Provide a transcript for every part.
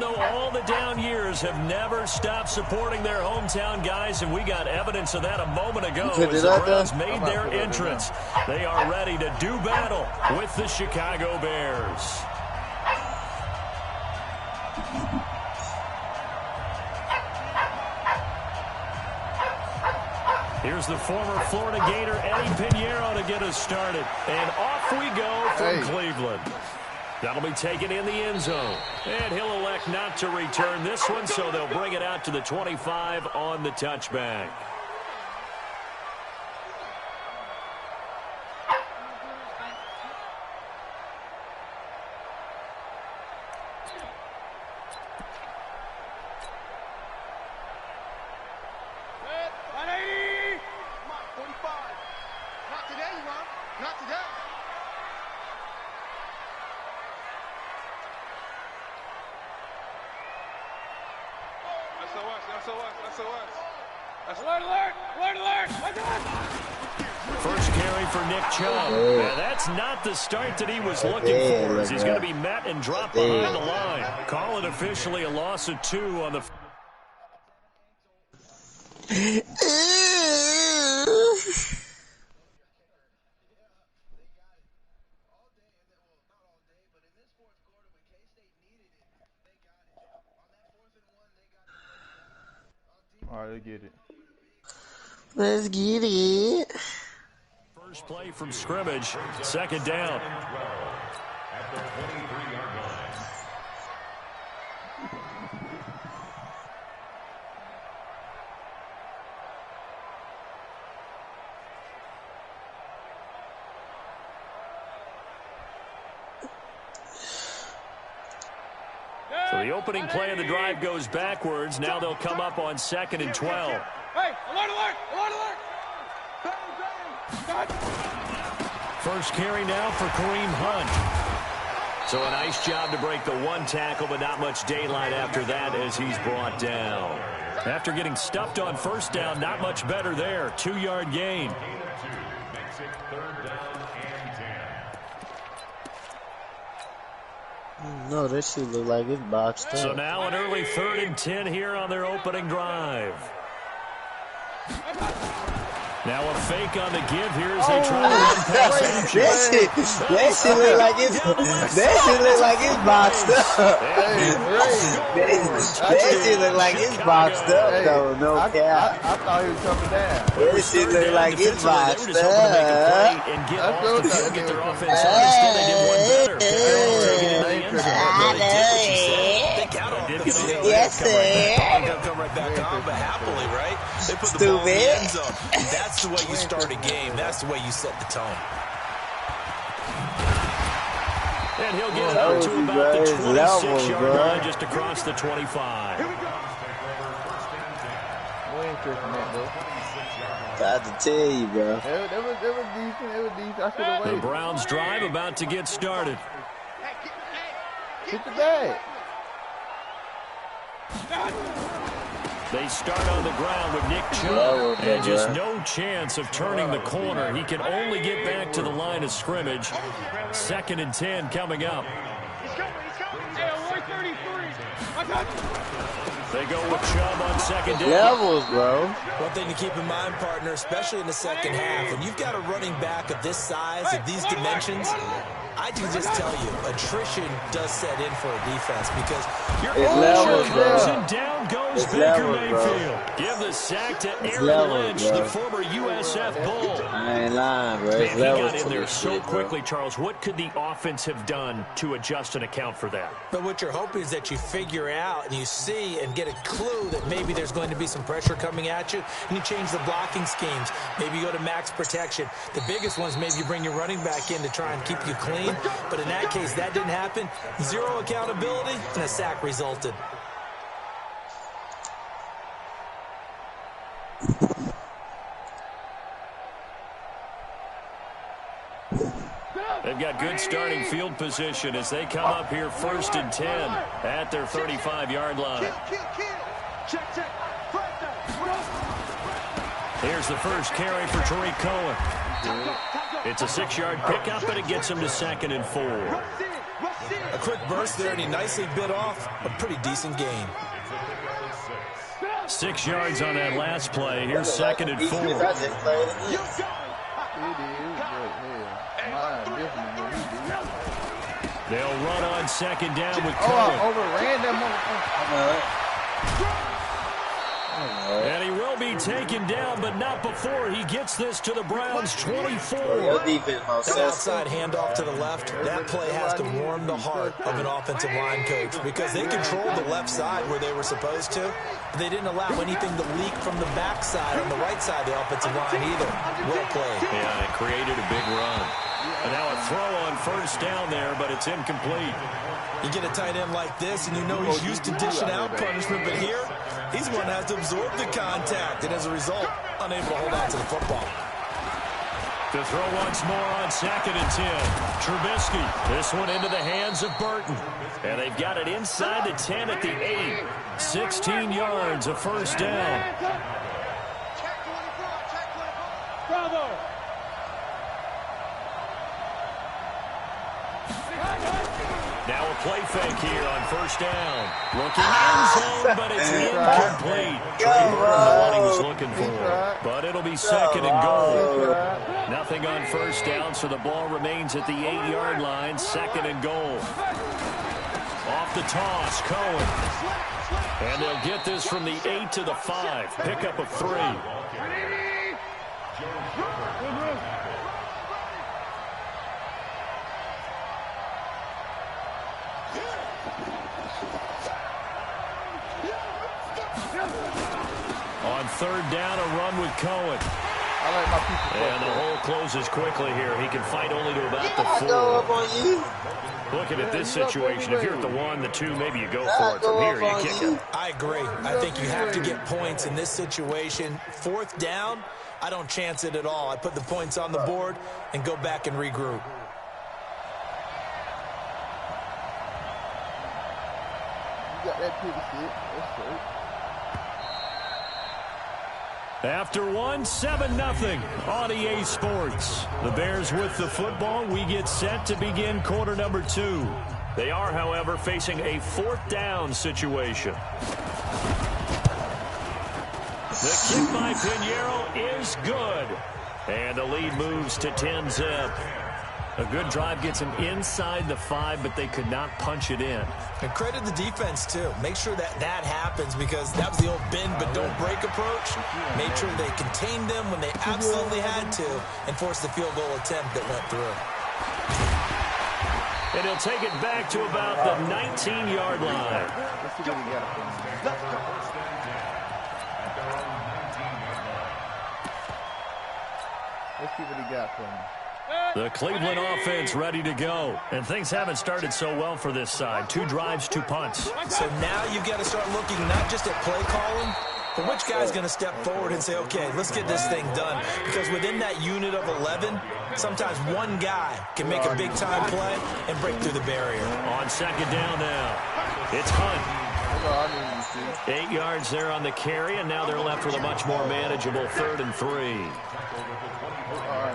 know all the down years have never stopped supporting their hometown guys, and we got evidence of that a moment ago as the Browns made their entrance. They are ready to do battle with the Chicago Bears. Here's the former Florida Gator, Eddie Pinheiro, to get us started. And off we go from Cleveland. That'll be taken in the end zone. And he'll elect not to return this one, so they'll bring it out to the 25 on the touchback. First carry for Nick Chubb. Now, that's not the start that he was looking for, as he's going to be met and dropped behind the line. Call it officially a loss of 2 on the... All right, let's get it. Let's get it. First play from scrimmage, second down. At the 23-yard line. So the opening play of the drive goes backwards. Now they'll come up on 2nd and 12. Hey, alert, alert, alert, alert. First carry now for Kareem Hunt. So a nice job to break the one tackle, but not much daylight after that as he's brought down. After getting stuffed on first down, not much better there. 2-yard gain. Makes it 3rd down and 10. No, this shit look like it's boxed up. So now an early 3rd and 10 here on their opening drive. Now a fake on the give here as they try to run pass action. That shit look like it's boxed up. That shit look like it's boxed up though, no cap. I thought he was coming down. That shit look like it's boxed up. And get off the field, get their offense on. Instead they did one better. Yes, sir. They'll come right back on, but happily, right? They put the ball in the end zone. That's the way you start a game. That's the way you set the tone. And he'll get it out to about the 26-yard line, just across the 25. Got to tell you, bro. It was decent. It was decent. I should have The waited. Browns drive about to get started. Hit the bag. They start on the ground with Nick Chubb, and just no chance of turning the corner. He can only get back to the line of scrimmage. 2nd and 10 coming up. They go with Chubb on 2nd down. Levels, bro. One thing to keep in mind, partner, especially in the second half, when you've got a running back of this size, of these dimensions, I can just tell you, attrition does set in for a defense because you're and down goes Baker Mayfield. Give the sack to Aaron Lynch, the former USF Bull. I ain't lying, bro. Man, he got in there so quickly, Charles. What could the offense have done to adjust and account for that? But what you're hoping is that you figure out and you see and get a clue that maybe there's going to be some pressure coming at you, and you change the blocking schemes. Maybe you go to max protection. The biggest ones, maybe you bring your running back in to try and keep you clean. But in that case, that didn't happen. 0 accountability, and a sack resulted. They've got good starting field position as they come up here 1st and 10 at their 35-yard line. Here's the first carry for Tariq Cohen. It's a 6-yard pickup, and it gets him to 2nd and 4. A quick burst there, and he nicely bit off a pretty decent gain. 6 yards on that last play. Here's second and 4. They'll run on second down with Cohen. I overran that motherfucker. And he will be taken down, but not before he gets this to the Browns' 24. That outside handoff to the left, that play has to warm the heart of an offensive line coach because they controlled the left side where they were supposed to. But they didn't allow anything to leak from the backside on the right side of the offensive line either. Well played. Yeah, it created a big run. And now a throw on first down there, but it's incomplete. You get a tight end like this, and you know he's used to dishing out punishment, but here, he's one that has to absorb the contact, and as a result, unable to hold on to the football. To throw once more on second and 10. Trubisky, this one into the hands of Burton. And they've got it inside the 10 at the 8. 16 yards, a first down. Bravo. Now a play fake here on first down. Looking end zone, but it's incomplete. What he was looking for. But it'll be second and goal. Nothing on first down, so the ball remains at the 8-yard line. Second and goal. Off the toss, Cohen. And they'll get this from the 8 to the 5. Pickup of 3. On third down, a run with Cohen. I like my people. And the hole closes quickly here. He can fight only to about the 4. Looking at this situation, if you're at the 1, the 2, maybe you go for it. From here, you kick it. I agree. I think you have to get points in this situation. Fourth down, I don't chance it at all. I put the points on the board and go back and regroup. You got that pretty shit. That's great. After 1, 7-0 on EA Sports. The Bears with the football. We get set to begin quarter number 2. They are, however, facing a fourth down situation. The kick by Pinheiro is good. And the lead moves to 10-zip. A good drive gets them inside the 5, but they could not punch it in. And credit the defense, too. Make sure that that happens because that was the old bend but don't break approach. Made sure they contained them when they absolutely had to and forced the field goal attempt that went through. And he'll take it back to about the 19-yard line. Let's see what he got for me. The Cleveland offense ready to go. And things haven't started so well for this side. 2 drives, 2 punts. So now you've got to start looking not just at play calling, but which guy's going to step forward and say, okay, let's get this thing done. Because within that unit of 11, sometimes one guy can make a big-time play and break through the barrier. On second down now, it's Hunt. 8 yards there on the carry, and now they're left with a much more manageable 3rd and 3.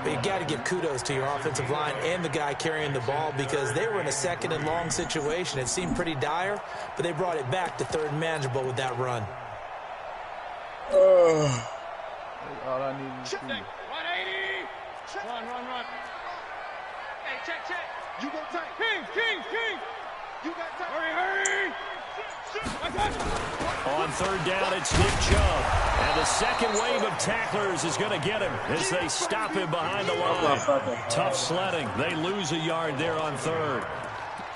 But you got to give kudos to your offensive line and the guy carrying the ball because they were in a 2nd and long situation. It seemed pretty dire, but they brought it back to 3rd and manageable with that run. All I need is 2. 180. Run. Hey, check. You go tight. King. You got tight. Hurry. On 3rd down, it's Nick Chubb. And the second wave of tacklers is going to get him as they stop him behind the line. Tough sledding. They lose a yard there on 3rd.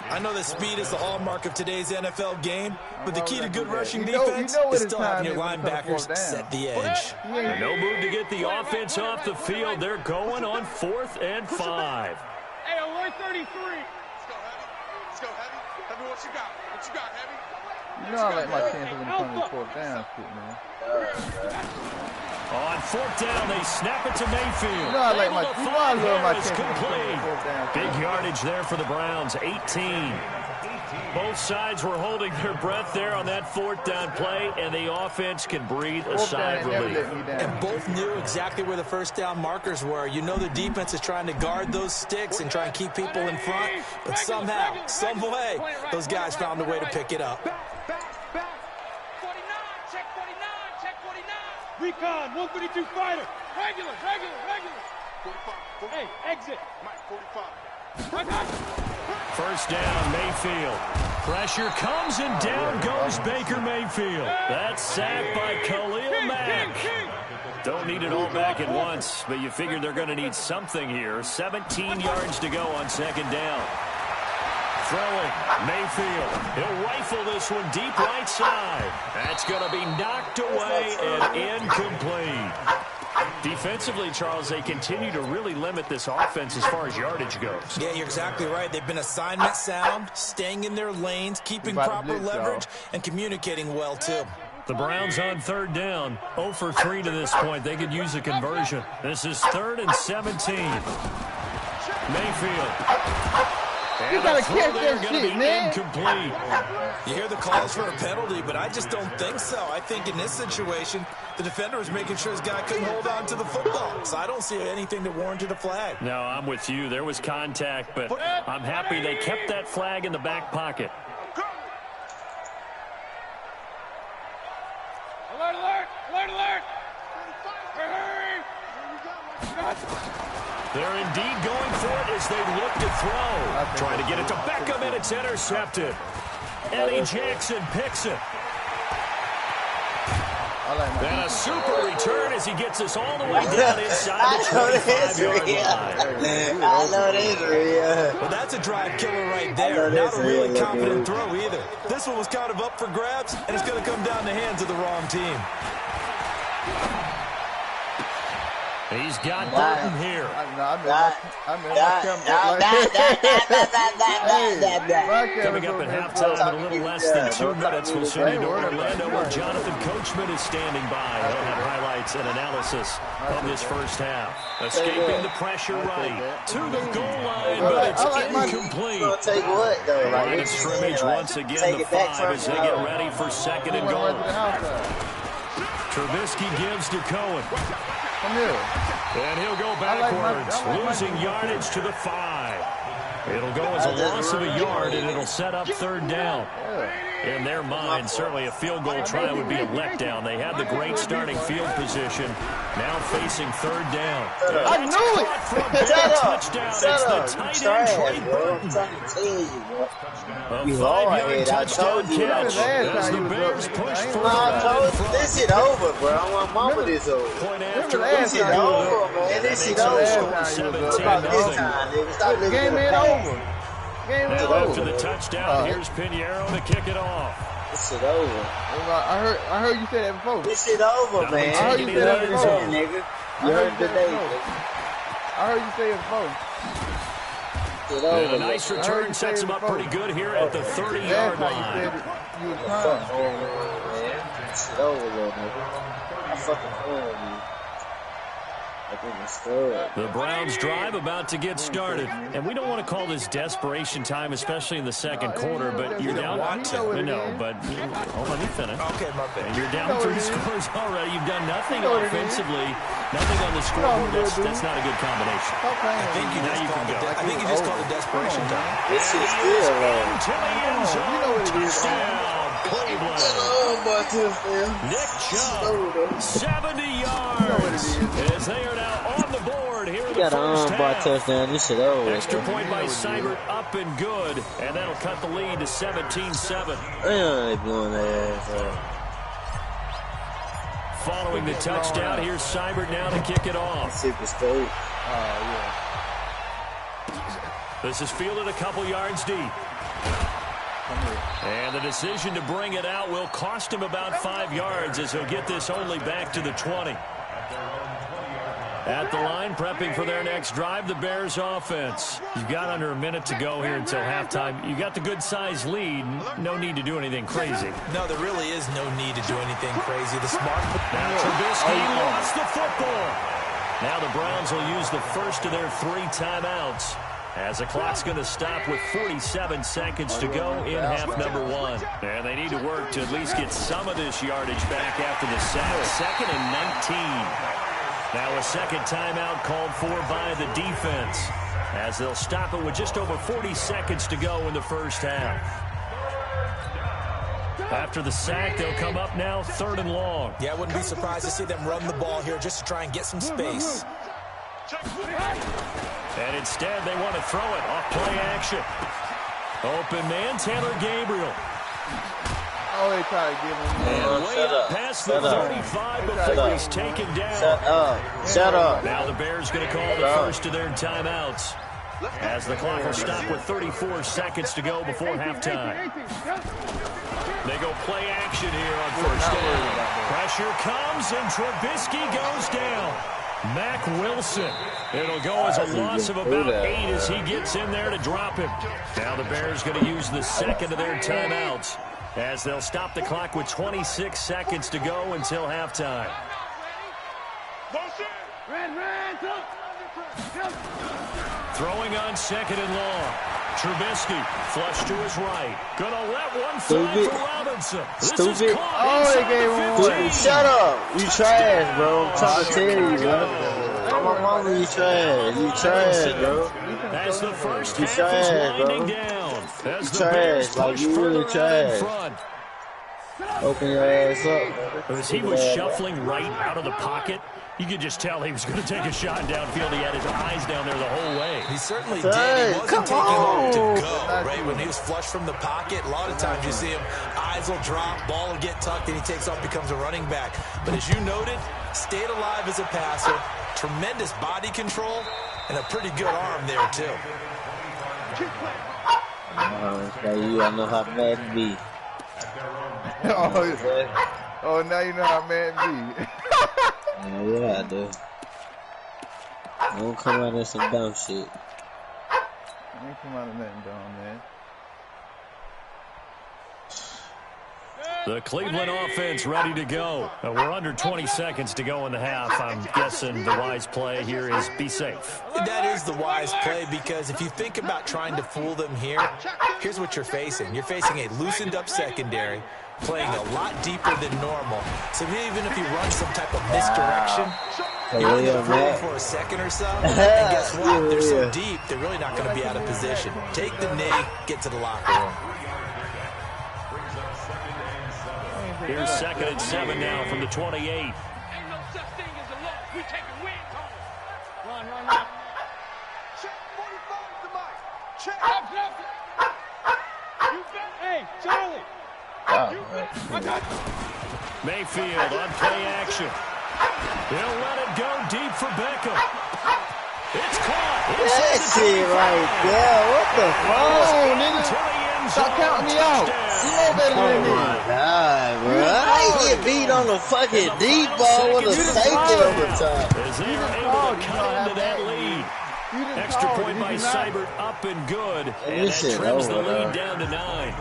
I know that speed is the hallmark of today's NFL game, but the key to good rushing defense is still having your linebackers set the edge. No move to get the offense off the field. They're going on 4th and 5. Hey, alert 33. Let's go, Heavy. Heavy, what you got, Heavy? You know I like my chances when it comes to 4th down shit, man. On 4th down, they snap it to Mayfield. You know I like my, complete. Big yardage there for the Browns, 18. Both sides were holding their breath there on that 4th down play, and the offense can breathe a sigh of relief. And both knew exactly where the first down markers were. You know the defense is trying to guard those sticks and try and keep people in front, but somehow, some way, those guys found a way to pick it up. Back. 49, check 49, check 49. Recon, 152 fighter. Regular. 45. Hey, exit. Mike, 45. First down, Mayfield. Pressure comes, and down goes Baker Mayfield. That's sacked by Khalil Mack. Don't need it all back at once, but you figure they're going to need something here. 17 yards to go on 2nd down. Throwing, Mayfield. He'll rifle this one deep right side. That's going to be knocked away and incomplete. Defensively, Charles, they continue to really limit this offense as far as yardage goes. Yeah, you're exactly right. They've been assignment sound, staying in their lanes, keeping proper leverage, and communicating well, too. The Browns on 3rd down, 0 for 3 to this point. They could use a conversion. This is 3rd and 17. Mayfield. You gotta catch that shit, man. Incomplete. You hear the calls for a penalty, but I just don't think so. I think in this situation, the defender was making sure his guy couldn't hold on to the football. So I don't see anything that warranted a flag. No, I'm with you. There was contact, but I'm happy they kept that flag in the back pocket. Alert! Hurry! They're indeed going for it as they look to throw. Trying to get it to Beckham, and it's intercepted. Eddie Jackson picks it. And a super return as he gets us all the way down inside the 25-yard line. I know this real. Well, that's a drive killer right there. Not a really confident throw either. This one was kind of up for grabs, and it's going to come down the hands of the wrong team. He's got Burton here. Coming up at halftime in a little less than 2 minutes, we'll send you to Orlando where Jonathan Coachman is standing by. He'll have highlights and analysis of this first half. Escaping the pressure right to the goal line, but it's incomplete. Take what, though? Line of scrimmage once again, the 5 as they get ready for 2nd and goal. Trubisky gives to Cohen. And he'll go backwards, losing yardage to the 5. It'll go as a loss of a yard, and it'll set up 3rd down. In their mind, certainly a field goal try would be a letdown. They had the great starting field position, now facing 3rd down. I knew it! Touchdown. It's the tight end, Trey Burton. A 5-yard touchdown catch as the Bears push further. This shit over, bro. I want mama this over. Point after This shit over, man. This shit over. Game ain't over. Now after the touchdown, here's Pinheiro to kick it off. This shit over. I heard you say that before. This shit over, man. I heard you say that before. Nigga. You heard today. I heard you say it before. And a nice return sets him up pretty good here at the 30-yard line. You was crying. This shit over, little nigga. I fucking feel you. The Browns drive about to get started. And we don't want to call this desperation time, especially in the 2nd quarter, but you're down. No, but let me finish. Okay, my bad. You're down 3 scores already. You've done nothing offensively, nothing on the scoreboard. That's not a good combination. I think you just called it desperation time. This is still low. To the end zone. Touchdown, Cleveland. Nick Chubb, 70 yards. As they are now on the board here in the first half. Touchdown. This shit over. Extra point by Seibert, up and good. And that'll cut the lead to 17-7. Following the touchdown, here's Seibert now to kick it off. Super straight. This is fielded a couple yards deep. And the decision to bring it out will cost him about 5 yards as he'll get this only back to the 20. At the line, prepping for their next drive, the Bears offense. You've got under a minute to go here until halftime. You got the good-sized lead. No need to do anything crazy. No, there really is no need to do anything crazy. The smart... Now Trubisky lost the football. Now the Browns will use the first of their 3 timeouts. as the clock's going to stop with 47 seconds to go in half number 1. And they need to work to at least get some of this yardage back after the sack. 2nd and 19. Now a second timeout called for by the defense, as they'll stop it with just over 40 seconds to go in the first half. After the sack, they'll come up now 3rd and long. Yeah, I wouldn't be surprised to see them run the ball here just to try and get some space. And instead, they want to throw it off play action. Open man, Taylor Gabriel. Oh, they try to give him. And way up past the 35 before he's taken down. Shut up. Shut up. Now the Bears going to call the first of their timeouts, as the clock will stop with 34 seconds to go before halftime. They go play action here on first down. Pressure comes, and Trubisky goes down. Mack Wilson. It'll go as a loss of about 8 as he gets in there to drop him. Now the Bears going to use the second of their timeouts, as they'll stop the clock with 26 seconds to go until halftime. Throwing on 2nd and long. Trubisky, flush to his right. Gonna let one fly for Robinson. Stupid. Oh, they gave him one. Shut up. You trash, bro. I'm trying to tell you, bro. My mama, you trash. You trash, bro. As the first You half trash, is winding bro. down. As You the Bears trash. Like, push you further really out in trash. front. Open your ass up. As he was shuffling right out of the pocket, you could just tell he was going to take a shot downfield. He had his eyes down there the whole way. He certainly did. Hey, He wasn't come taking off to on. go, right? When he was flushed from the pocket, a lot of times you see him, eyes will drop, ball will get tucked, and he takes off, becomes a running back. But as you noted, stayed alive as a passer, tremendous body control, and a pretty good arm there, too. I know how mad to be. Oh, now you know how mad be. Yeah, I do. Don't come out of some dumb shit. I ain't come out of nothing dumb, man. The Cleveland offense ready to go. We're under 20 seconds to go in the half. I'm guessing the wise play here is be safe. That is the wise play, because if you think about trying to fool them here, here's what you're facing. You're facing a loosened up secondary, playing a lot deeper than normal. So even if you run some type of misdirection, you only have room for a second or so. And guess what? They're so deep, they're really not going to be out of position. Take the knee, get to the locker room. Here's 2nd and 7 now from the 28. Ain't no such thing as a loss. We taking wins home. Run. Check 45 to Mike. Check. You bet. Hey, Charlie. I got you. Mayfield on play action. He'll let it go deep for Beckham. It's caught. That shit right there. What the fuck? nigga. Stop counting me out. You know better than me. Oh my God, bro. I get beat on the fucking deep ball with a safety over top. As they are able to cut into that lead. Extra point by Seibert, up and good. And that trims the lead down to 9.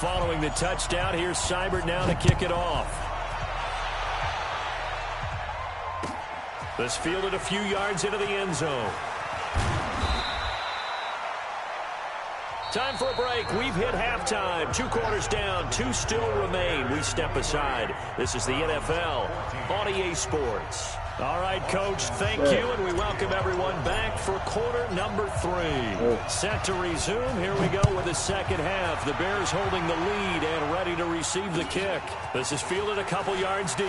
Following the touchdown, here's Seibert now to kick it off. This fielded a few yards into the end zone. Time for a break. We've hit halftime. 2 quarters down. 2 still remain. We step aside. This is the NFL on EA Sports. All right, Coach, thank you, and we welcome everyone back for quarter number 3. Set to resume. Here we go with the second half. The Bears holding the lead and ready to receive the kick. This is fielded a couple yards deep.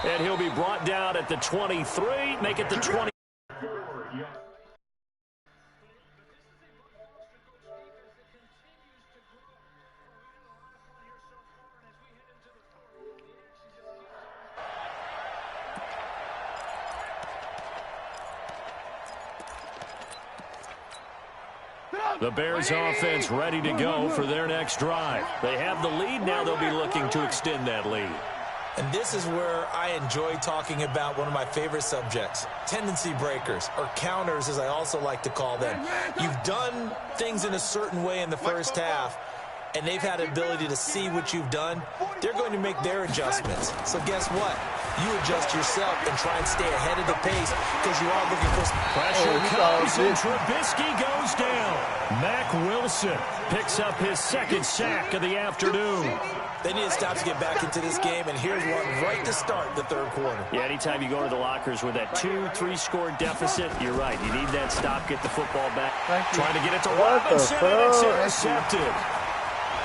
And he'll be brought down at the 23. Make it the 20. The Bears offense ready to go for their next drive. They have the lead. Now they'll be looking to extend that lead. And this is where I enjoy talking about one of my favorite subjects, tendency breakers, or counters as I also like to call them. You've done things in a certain way in the first half, and they've had the ability to see what you've done. They're going to make their adjustments. So guess what? you adjust yourself and try and stay ahead of the pace because you are looking for pressure comes and Trubisky goes down. Mack Wilson picks up his second sack of the afternoon. They need to stop to get back into this game, and here's one right to start the third quarter. Yeah, anytime you go to the lockers with that 2-3 score deficit, you're right. You need that stop, get the football back. Trying to get it to Robinson, and it's intercepted.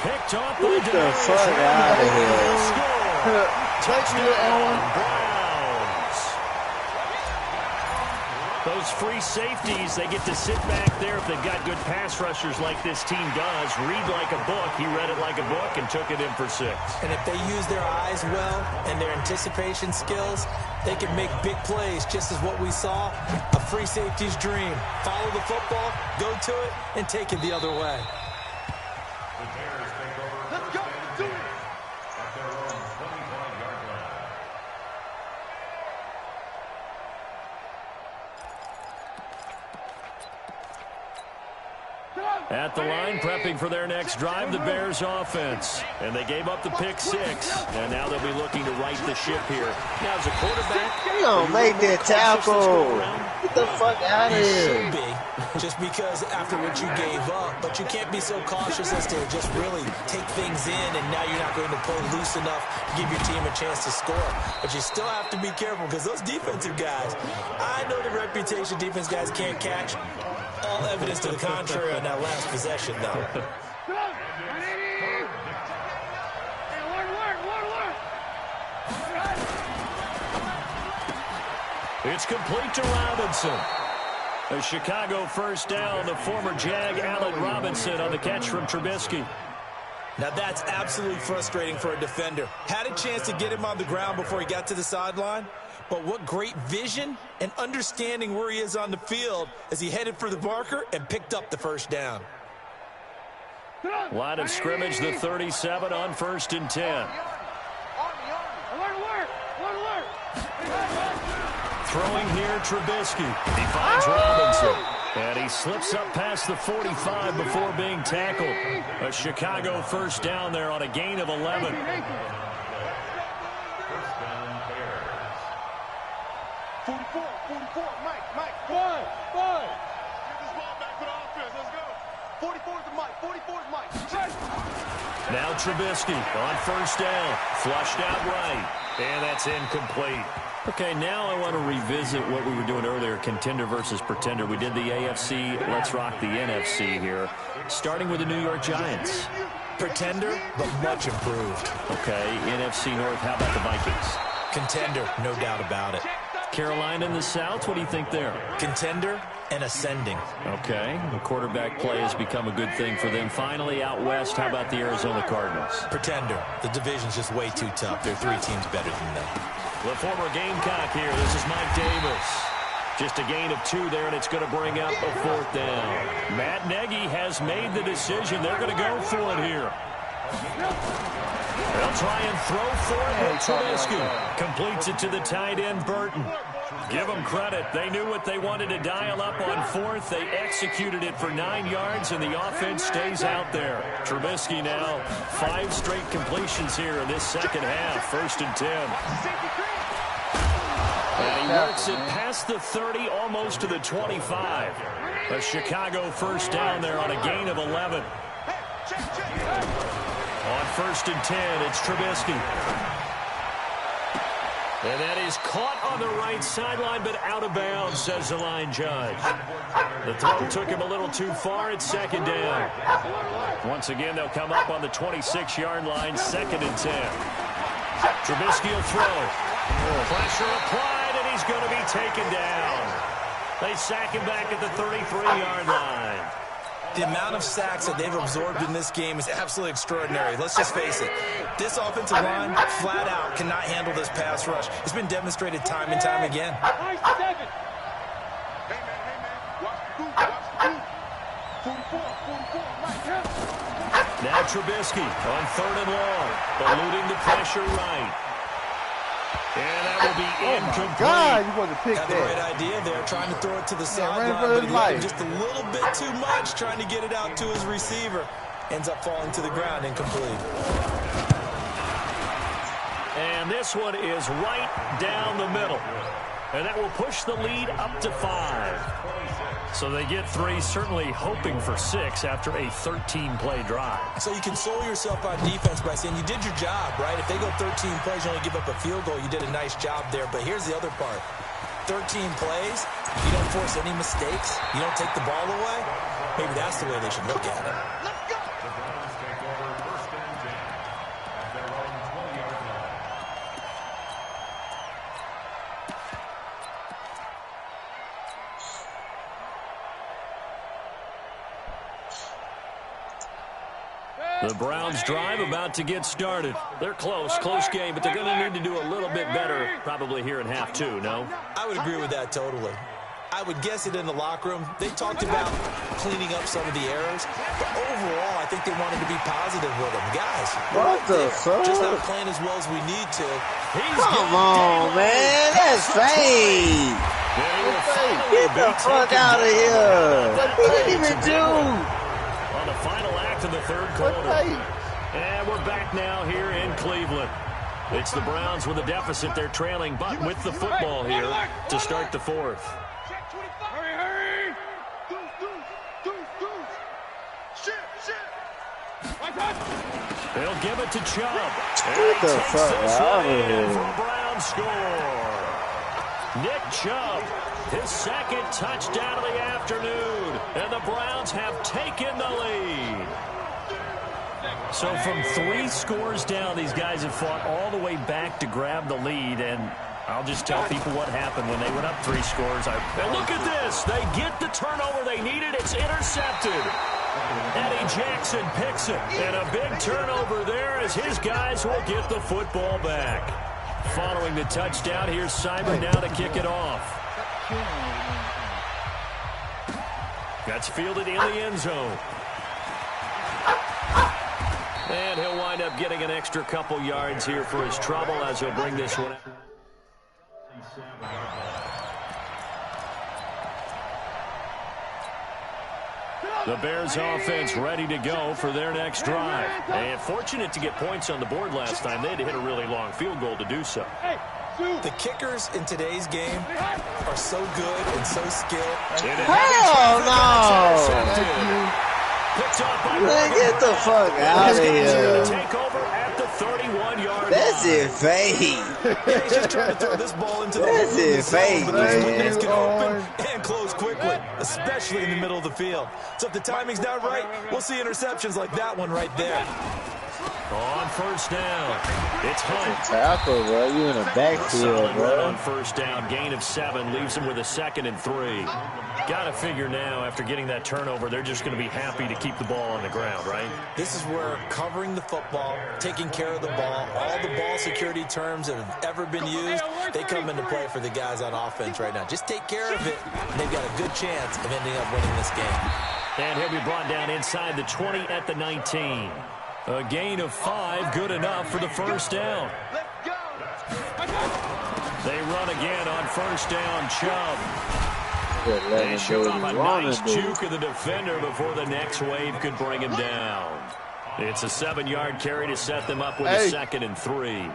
Picked off by Get the fuck out of here. Touchdown, those free safeties, they get to sit back there if they've got good pass rushers like this team does. Read like a book. He read it like a book and took it in for 6. And if they use their eyes well and their anticipation skills, they can make big plays, just as what we saw. A free safety's dream. Follow the football, go to it, and take it the other way. Let's go. Do it. At their own 25-yard line. At the line, prepping for their next drive, the Bears offense. And they gave up the pick 6, and now they'll be looking to right the ship here. Now, as a quarterback, You don't make that tackle. Get the fuck out of You here. should be, just because after what you gave up, but you can't be so cautious as to just really take things in, and now you're not going to play loose enough to give your team a chance to score. But you still have to be careful, because those defensive guys, I know the reputation defense guys can't catch. All evidence to the contrary on that last possession, though. it's complete to Robinson. A Chicago first down, the former Jag Allen Robinson on the catch from Trubisky. Now that's absolutely frustrating for a defender. Had a chance to get him on the ground before he got to the sideline, but what great vision and understanding where he is on the field as he headed for the marker and picked up the first down. Line of scrimmage, the 37 on 1st and 10. Throwing here, Trubisky. He finds Robinson. And he slips up past the 45 before being tackled. A Chicago first down there on a gain of 11. First down, Bears. 44, Mike. Five. Get this ball back for the offense. Let's go. 44 is the Mike. 44 is Mike. Now Trubisky on first down. Flushed out right. And that's incomplete. Okay, now I want to revisit what we were doing earlier, contender versus pretender. We did the AFC, let's rock the NFC here, starting with the New York Giants. Pretender, but much improved. Okay, NFC North, how about the Vikings? Contender, no doubt about it. Carolina in the South, what do you think there? Contender and ascending. Okay, the quarterback play has become a good thing for them. Finally, out west, how about the Arizona Cardinals? Pretender, the division's just way too tough. There are 3 teams better than them. The former Gamecock here. This is Mike Davis. Just a gain of 2 there, and it's going to bring up a 4th down. Matt Nagy has made the decision. They're going to go for it here. They'll try and throw for it with Trubisky. Completes it to the tight end, Burton. Give them credit. They knew what they wanted to dial up on 4th. They executed it for 9 yards, and the offense stays out there. Trubisky now 5 straight completions here in this second half. 1st and 10. And he works it past the 30, almost to the 25. A Chicago first down there on a gain of 11. On 1st and 10, it's Trubisky. And that is caught on the right sideline, but out of bounds, says the line judge. The throw took him a little too far. It's 2nd down. Once again, they'll come up on the 26-yard line, 2nd and 10. Trubisky will throw. Pressure applied, and he's going to be taken down. They sack him back at the 33-yard line. The amount of sacks that they've absorbed in this game is absolutely extraordinary. Let's just face it. This offensive line, flat out, cannot handle this pass rush. It's been demonstrated time and time again. Hey, man. Watch the boot. 44, Mike. Now Trubisky on 3rd and long, eluding the pressure right. And that will be incomplete. God, you want to pick Had the that. right idea there, trying to throw it to the ran sideline, for but his he let him life. just a little bit too much, trying to get it out to his receiver. Ends up falling to the ground, incomplete. And this one is right down the middle. And that will push the lead up to 5. So they get 3, certainly hoping for 6 after a 13-play drive. So you console yourself on defense by saying you did your job, right? If they go 13 plays, you only give up a field goal, you did a nice job there. But here's the other part. 13 plays, you don't force any mistakes, you don't take the ball away. Maybe that's the way they should look at it. Let's go. The Browns take over 1st and 10 at their own 20-yard line. The Browns drive about to get started. They're close game, but they're going to need to do a little bit better probably here in half 2, no? I would agree with that totally. I would guess it in the locker room. They talked about cleaning up some of the errors, but overall, I think they wanted to be positive with them. Guys, What the fuck? just not playing as well as we need to. Come on, man. That's fake. Get the fuck out of here. What did he even do? On the final act of the 3rd quarter. And we're back now here in Cleveland. It's the Browns with a deficit. They're trailing, but with the football here to start the 4th. Hurry, hurry. Deuce. Shit. They'll give it to Chubb. Get the fuck out of here. For a Browns score. Nick Chubb, his 2nd touchdown of the afternoon. And the Browns have taken the lead. So from 3 scores down, these guys have fought all the way back to grab the lead. And I'll just tell people what happened when they went up 3 scores. And look at this. They get the turnover they needed. It's intercepted. Eddie Jackson picks it. And a big turnover there as his guys will get the football back. Following the touchdown, here's Simon now to kick it off. That's fielded in the end zone. And he'll wind up getting an extra couple yards here for his trouble as he'll bring this one out. The Bears offense ready to go for their next drive. And fortunate to get points on the board last time. They had to hit a really long field goal to do so. The kickers in today's game are so good and so skilled. Hell no. Picked up by Man, get the fuck out of here. Take over at the 31-yard line. That's it, fake. Yeah, he's just trying to throw this ball into the That's hole in the it, zone, fake, but those man. windows can open and close quickly, especially in the middle of the field. So if the timing's not right, we'll see interceptions like that one right there. On 1st down, it's Hunt. Tackle, bro. You in the backfield, Solid run bro. on 1st down. Gain of 7 leaves him with a 2nd and 3. Got to figure now, after getting that turnover, they're just going to be happy to keep the ball on the ground, right? This is where covering the football, taking care of the ball, all the ball security terms that have ever been used, they come into play for the guys on offense right now. Just take care of it, and they've got a good chance of ending up winning this game. And he'll be brought down inside the 20 at the 19. A gain of 5, good enough for the 1st down. They run again on 1st down, Chubb. They showed off a nice juke of the defender before the next wave could bring him down. It's a 7-yard carry to set them up with a 2nd and 3.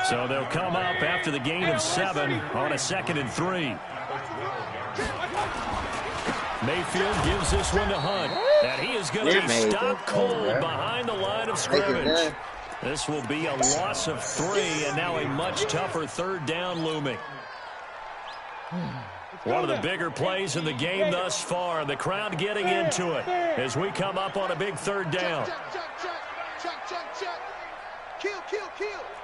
So they'll come up after the gain of 7 on a 2nd and 3. Mayfield gives this one to Hunt. And he is going to be stopped cold behind the line of scrimmage. This will be a loss of 3, and now a much tougher 3rd down looming. One of the bigger plays in the game thus far. The crowd getting into it as we come up on a big 3rd down. Check. Kill.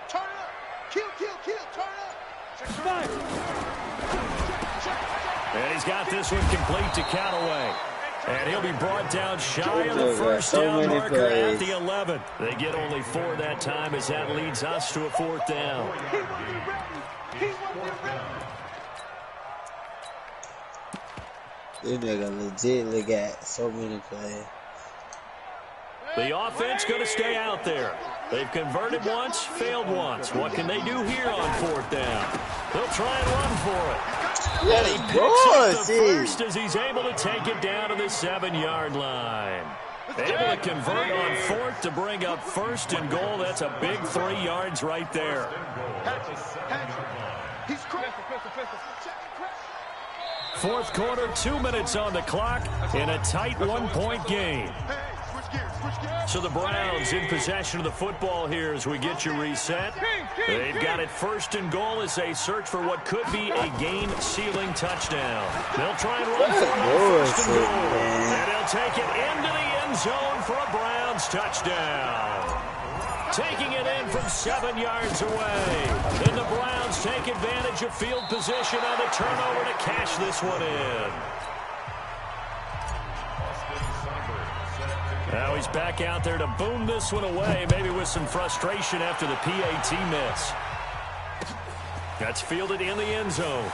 Turn up. Kill. Turn up. And he's got this one complete to Callaway. And he'll be brought down shy of the 1st down marker at the 11. They get only 4 that time as that leads us to a 4th down. This nigga legit got so many plays. The offense going to stay out there. They've converted once, failed once. What can they do here on 4th down? They'll try and run for it. Let's And he picks up the 1st as he's able to take it down to the 7-yard line. Able to convert on fourth to bring up first and goal. That's a big 3 yards right there. Fourth quarter, 2 minutes on the clock in a tight 1-point game. So the Browns in possession of the football here as we get you reset. They've got it first and goal as they search for what could be a game-sealing touchdown. They'll try and run for it first and goal. And they'll take it into the end zone for a Browns touchdown. Taking it in from 7 yards away. And the Browns take advantage of field position on the turnover to cash this one in. Now he's back out there to boom this one away, maybe with some frustration after the PAT miss. That's fielded in the end zone.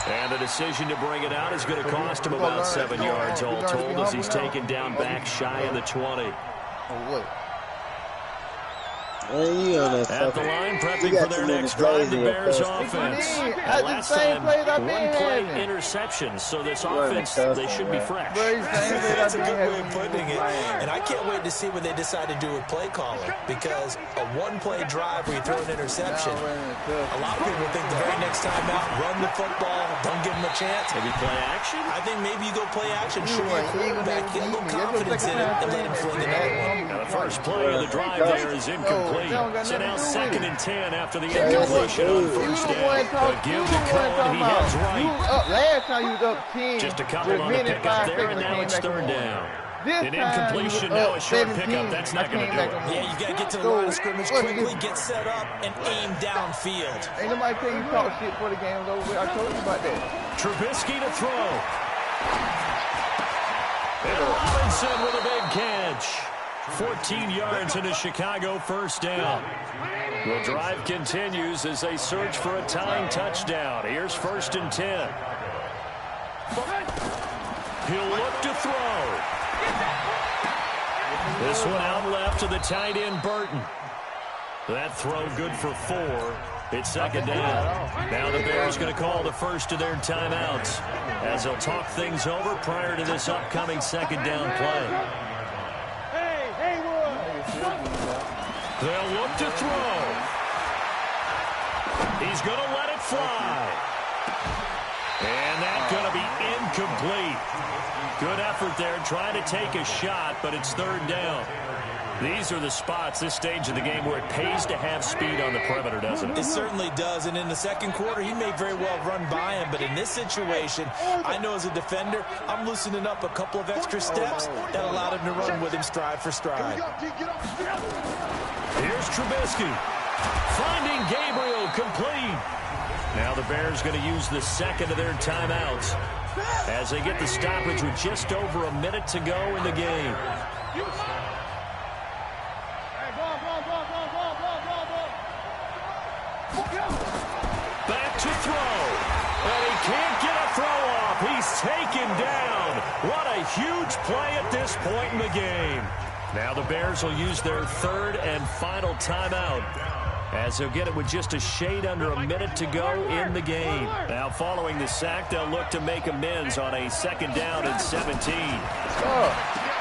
And the decision to bring it out is going to cost him about 7 yards all told as he's taken down back shy of the 20. At the line, prepping for their next drive, the Bears offense. And last time, one-play interceptions, so this offense, they should be fresh. That's a good way of putting it. And I can't wait to see what they decide to do with play calling, because a one-play drive where you throw an interception, a lot of people think the very next time out, run the football, don't give them a chance. Maybe play action? I think maybe you go play action, show your quarterback, get a little confidence in it, and let him fling another one. Now the first play of the drive there is incomplete. So now 2nd and 10 after the incompletion on first down. But give to Cohen, he heads right. Last time you was up 10. Just a couple on the pickup there, and now it's 3rd down. An incompletion, now a short pickup. That's not going to do it. Yeah, you got to get to the line of scrimmage quickly, get set up, and aim downfield. Ain't nobody tell you talk shit before the game was over. I told you about that. Trubisky to throw. And Robinson with a big catch. 14 yards in a Chicago first down. The drive continues as they search for a tying touchdown. Here's 1st and 10. He'll look to throw. This one out left to the tight end, Burton. That throw good for 4. It's 2nd down. Now the Bears going to call the first of their timeouts as they'll talk things over prior to this upcoming 2nd down play. They'll look to throw. He's going to let it fly. And that's going to be incomplete. Good effort there trying to take a shot, but it's 3rd down. These are the spots, this stage of the game, where it pays to have speed on the perimeter, doesn't it? It certainly does, and in the 2nd quarter, he may very well run by him, but in this situation, I know as a defender, I'm loosening up a couple of extra steps that allowed him to run with him stride for stride. Here's Trubisky, finding Gabriel complete. Now the Bears going to use the 2nd of their timeouts as they get the stoppage with just over a minute to go in the game. Back to throw. And he can't get a throw off. He's taken down. What a huge play at this point in the game. Now the Bears will use their 3rd and final timeout as they'll get it with just a shade under a minute to go in the game. Now following the sack, they'll look to make amends on a 2nd down and 17.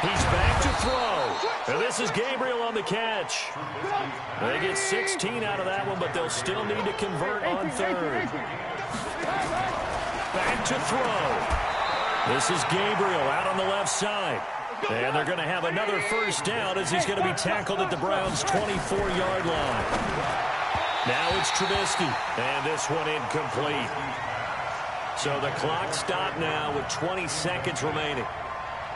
He's back to throw. And this is Gabriel on the catch. They get 16 out of that one, but they'll still need to convert on 3rd. Back to throw. This is Gabriel out on the left side. And they're going to have another first down as he's going to be tackled at the Browns' 24-yard line. Now it's Trubisky, and this one incomplete. So the clock stopped now with 20 seconds remaining.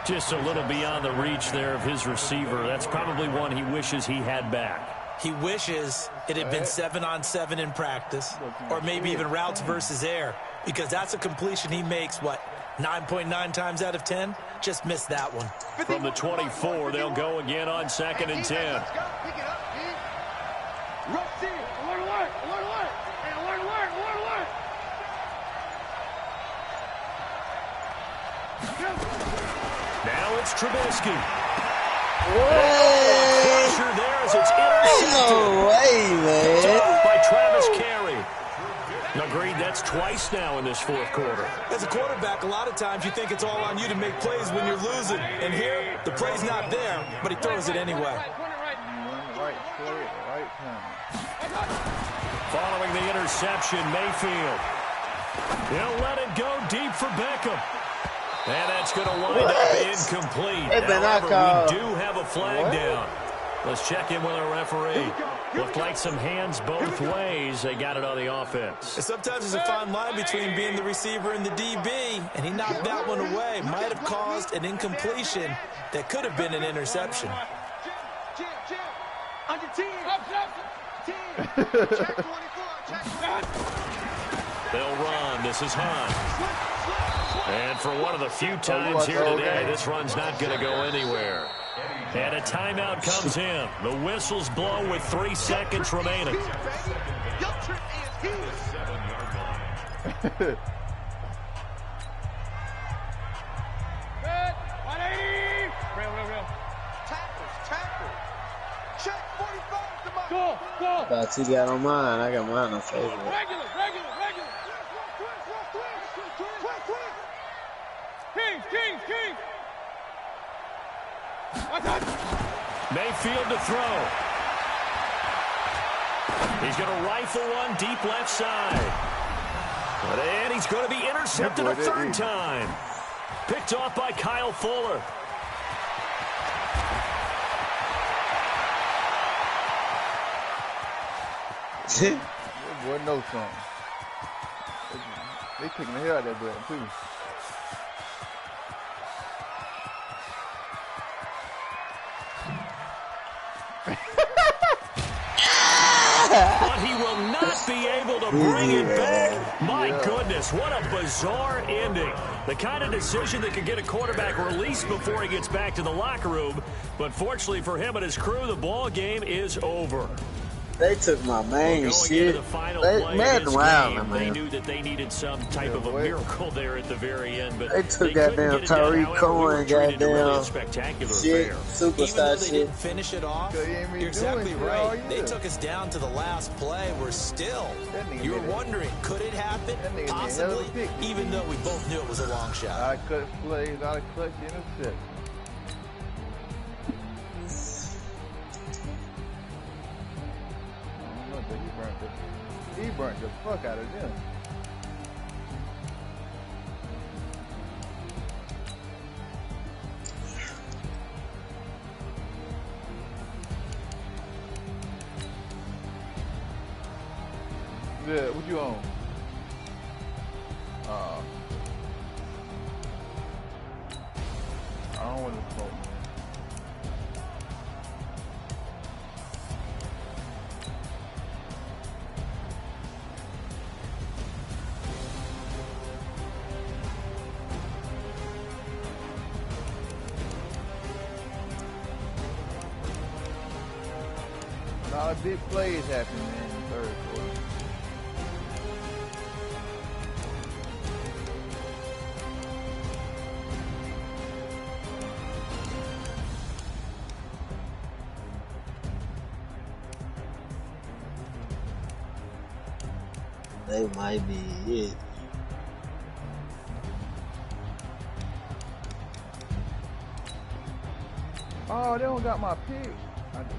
Just a little beyond the reach there of his receiver. That's probably one he wishes he had back. He wishes it had been 7-on-7 in practice, or maybe even routes versus air, because that's a completion he makes, 9.9 times out of 10? Just missed that one. From the 24, they'll go again on 2nd and 10. Now it's Trubisky. Pressure there as it's intercepted. No way, man. By Travis Carey. A agreed that's twice now in this fourth quarter. As a quarterback, a lot of times you think it's all on you to make plays when you're losing. And here, the play's not there, but he throws it anyway. Right play at the right time. Following the interception, Mayfield. He'll let it go deep for Beckham. And that's going to wind up incomplete. However, we do have a flag down. Let's check in with our referee. Looked like some hands both ways. They got it on the offense. And sometimes there's a fine line between being the receiver and the DB, and he knocked that one away. Might have caused an incompletion that could have been an interception. On your team. They'll run. This is Hunt. And for one of the few times here today, this run's not going to go anywhere. And a timeout comes in. The whistles blow with 3 seconds remaining. Thought you got on mine. I got mine on favorite. Regular. King. Mayfield to throw. He's going to rifle one deep left side. And he's going to be intercepted a third time. Picked off by Kyle Fuller. Boy, no something. They kicking the hell out of that bread, too. But he will not be able to bring it back. My goodness, what a bizarre ending. The kind of decision that could get a quarterback released before he gets back to the locker room. But fortunately for him and his crew, the ball game is over. They took my main shit. They knew that they needed some type of a miracle there at the very end, but they took goddamn Tariq Cohen, goddamn spectacular shit, superstar Even though they shit. didn't finish it off, you're exactly right. They took us down to the last play. We're still. You were wondering, could it happen? Possibly, even though we both knew it was a long shot. I cut plays, I clutch intercept. He burnt the fuck out of them. Yeah, what you on? I don't want to smoke. A lot of big plays happening in the third quarter. They might be it. Oh, they don't got my pick. I did.